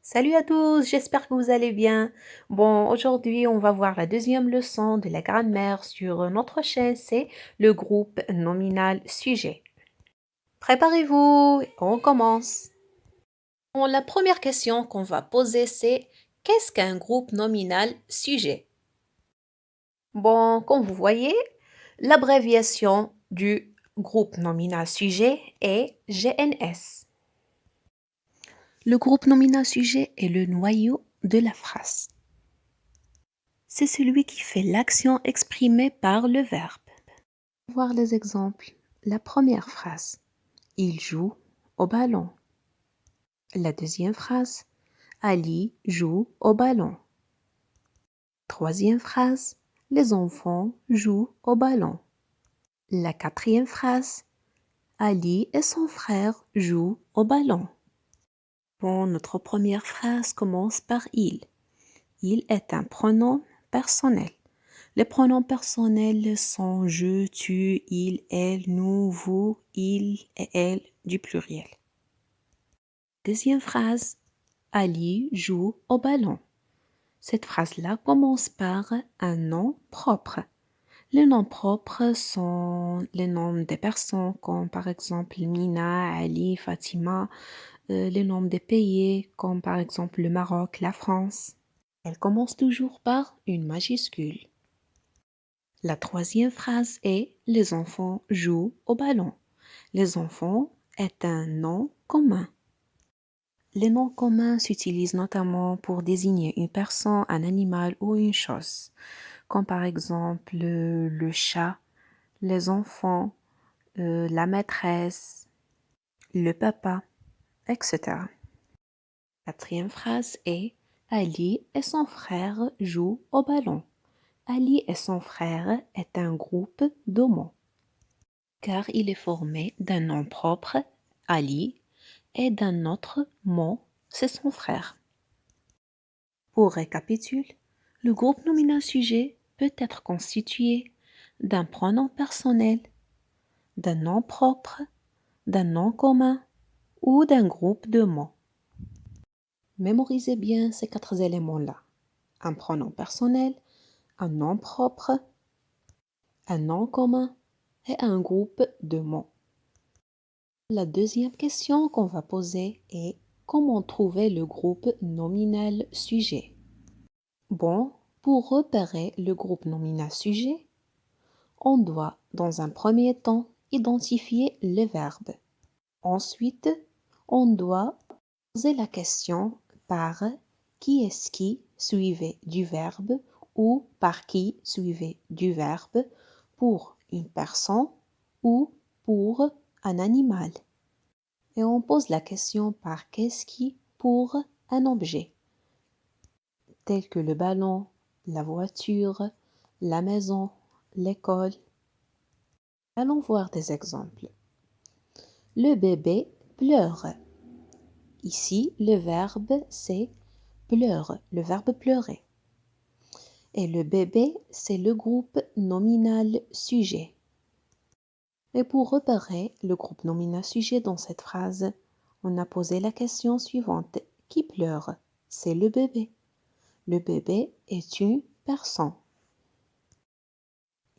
Salut à tous, j'espère que vous allez bien. Bon, aujourd'hui, on va voir la deuxième leçon de la grammaire sur notre chaîne, c'est le groupe nominal sujet. Préparez-vous, on commence. Bon, la première question qu'on va poser, c'est qu'est-ce qu'un groupe nominal sujet? Bon, comme vous voyez, l'abréviation du groupe nominal sujet est GNS. Le groupe nominal sujet est le noyau de la phrase. C'est celui qui fait l'action exprimée par le verbe. Voir les exemples. La première phrase. Il joue au ballon. La deuxième phrase. Ali joue au ballon. Troisième phrase. Les enfants jouent au ballon. La quatrième phrase. Ali et son frère jouent au ballon. Bon, notre première phrase commence par il. Il est un pronom personnel. Les pronoms personnels sont je, tu, il, elle, nous, vous, il et elle du pluriel. Deuxième phrase, Ali joue au ballon. Cette phrase-là commence par un nom propre. Les noms propres sont les noms des personnes comme par exemple Mina, Ali, Fatima, les noms des pays comme par exemple le Maroc, la France. Elle commence toujours par une majuscule. La troisième phrase est « Les enfants jouent au ballon ». Les enfants est un nom commun. Les noms communs s'utilisent notamment pour désigner une personne, un animal ou une chose, comme par exemple le chat, les enfants, la maîtresse, le papa, etc. Quatrième phrase est « Ali et son frère jouent au ballon ». Ali et son frère est un groupe de mots, car il est formé d'un nom propre, Ali, et d'un autre mot, c'est son frère. Pour récapituler, le groupe nominal sujet peut être constitué d'un pronom personnel, d'un nom propre, d'un nom commun ou d'un groupe de mots. Mémorisez bien ces 4 éléments-là. Un pronom personnel, un nom propre, un nom commun et un groupe de mots. La deuxième question qu'on va poser est comment trouver le groupe nominal sujet? Bon, pour repérer le groupe nominal sujet, on doit dans un premier temps identifier les verbes. Ensuite, on doit poser la question par qui est-ce qui suivait du verbe ou par qui suivait du verbe pour une personne ou pour un animal. Et on pose la question par qu'est-ce qui pour un objet, tel que le ballon, la voiture, la maison, l'école. Allons voir des exemples. Le bébé pleure. Ici, le verbe c'est pleure, le verbe pleurer. Et le bébé, c'est le groupe nominal sujet. Et pour repérer le groupe nominal sujet dans cette phrase, on a posé la question suivante. Qui pleure? C'est le bébé. Le bébé est une personne.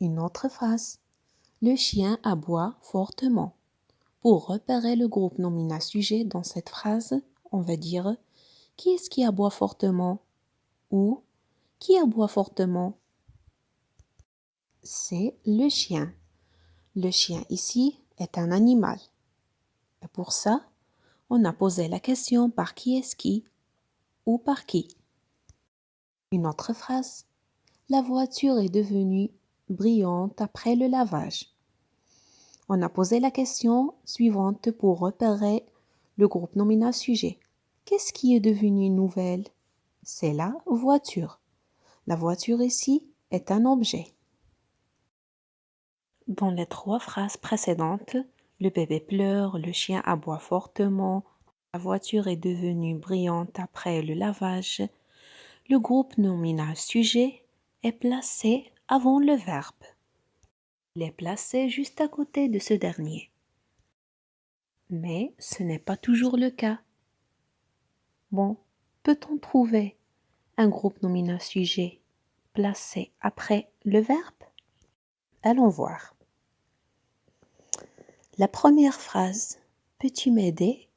Une autre phrase. Le chien aboie fortement. Pour repérer le groupe nominal sujet dans cette phrase, on va dire qui est-ce qui aboie fortement ou qui aboie fortement? C'est le chien. Le chien ici est un animal. Et pour ça, on a posé la question par qui est-ce qui ou par qui. Une autre phrase. La voiture est devenue brillante après le lavage. On a posé la question suivante pour repérer le groupe nominal sujet. Qu'est-ce qui est devenu nouvelle? C'est la voiture. La voiture ici est un objet. Dans les 3 phrases précédentes, le bébé pleure, le chien aboie fortement, la voiture est devenue brillante après le lavage. Le groupe nominal sujet est placé avant le verbe. Il est placé juste à côté de ce dernier. Mais ce n'est pas toujours le cas. Bon, peut-on trouver un groupe nominal sujet placé après le verbe? Allons voir. La première phrase, peux-tu m'aider?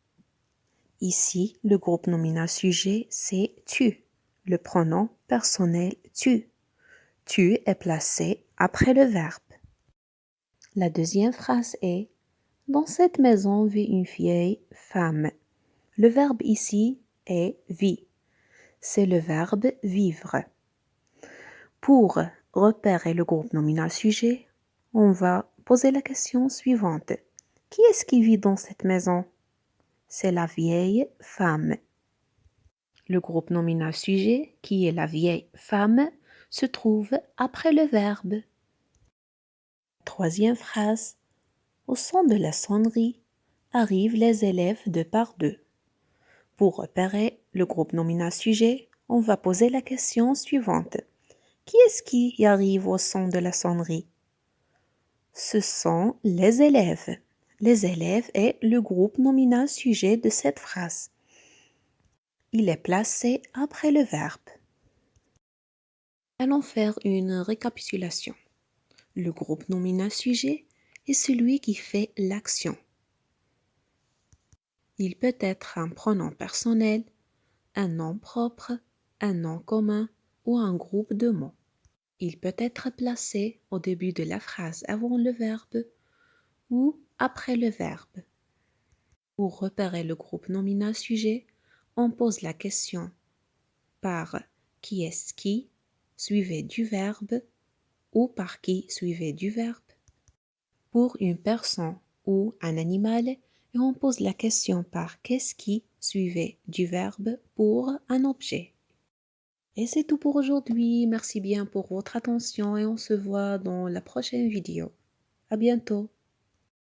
Ici, le groupe nominal sujet, c'est tu, le pronom personnel tu. Tu est placé après le verbe. La deuxième phrase est dans cette maison vit une vieille femme. Le verbe ici est vit. C'est le verbe vivre. Pour repérer le groupe nominal sujet, on va poser la question suivante. Qui est-ce qui vit dans cette maison? C'est la vieille femme. Le groupe nominal sujet, qui est la vieille femme, se trouve après le verbe. Troisième phrase. Au son de la sonnerie, arrivent les élèves deux par deux. Pour repérer le groupe nominal sujet, on va poser la question suivante. Qui est-ce qui y arrive au son de la sonnerie? Ce sont les élèves. Les élèves est le groupe nominal sujet de cette phrase. Il est placé après le verbe. Allons faire une récapitulation. Le groupe nominal sujet est celui qui fait l'action. Il peut être un pronom personnel, un nom propre, un nom commun ou un groupe de mots. Il peut être placé au début de la phrase avant le verbe ou après le verbe. Pour repérer le groupe nominal sujet, on pose la question par qui est-ce qui suivi du verbe ou par qui suivi du verbe. Pour une personne ou un animal, et on pose la question par qu'est-ce qui suivi du verbe pour un objet. Et c'est tout pour aujourd'hui. Merci bien pour votre attention et on se voit dans la prochaine vidéo. À bientôt.